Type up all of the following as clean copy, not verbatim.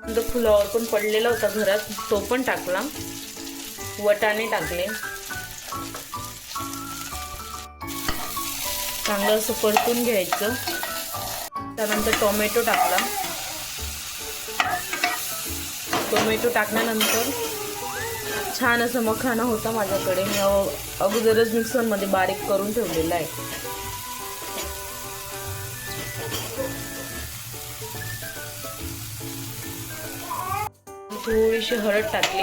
फुलावर पण पडलेला होता घरात, तो पण टाकला. वटाणे टाकले. चांगलं असं परतून घ्यायचं. त्यानंतर टोमॅटो टाकला. टोमॅटो टाकल्यानंतर छान असं मखाना होता माझ्याकडे, मी अगोदरच मिक्सरमध्ये बारीक करून ठेवलेला आहे. थोडीशी हळद टाकली.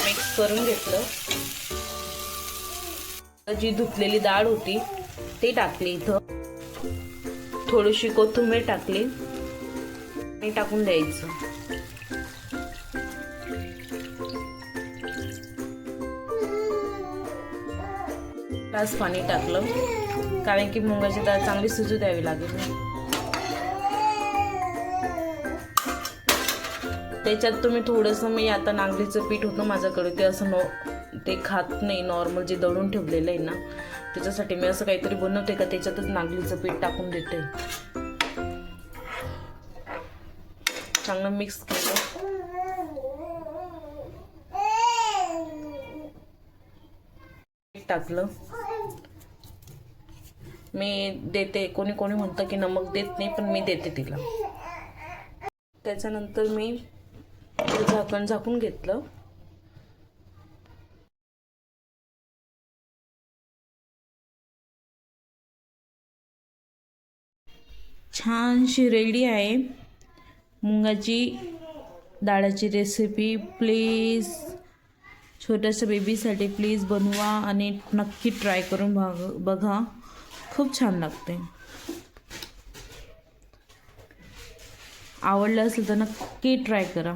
मिक्स करून घेतलं. जी धुतलेली डाळ होती ती टाकली इथं. थोडीशी कोथिंबीर टाकली आणि टाकून द्यायचं. ग्लास पाणी टाकलं, कारण की मुगाची डाळ चांगली शिजू द्यावी लागेल. त्याच्यात तुम्ही थोडंसं, मी आता नागलीचं पीठ होतं माझ्याकडे, ते असं ते खात नाही, नॉर्मल जे दळून ठेवलेलं आहे ना, त्याच्यासाठी मी असं काहीतरी बनवते का त्याच्यातच नागलीचं पीठ टाकून देते. चांगलं मिक्स केलं. टाकलं. मी देते, कोणी कोणी म्हणतं की नमक देत नाही, पण मी देते तिला. त्याच्यानंतर मी झाकण झाकून घेतलं. छानशी रेडी आहे मुगाची डाळाची रेसिपी. प्लीज छोट्याशा बेबीसाठी प्लीज बनवा आणि नक्की ट्राय करून बघा. खूप छान लागते. आवडलं असेल तर नक्की ट्राय करा.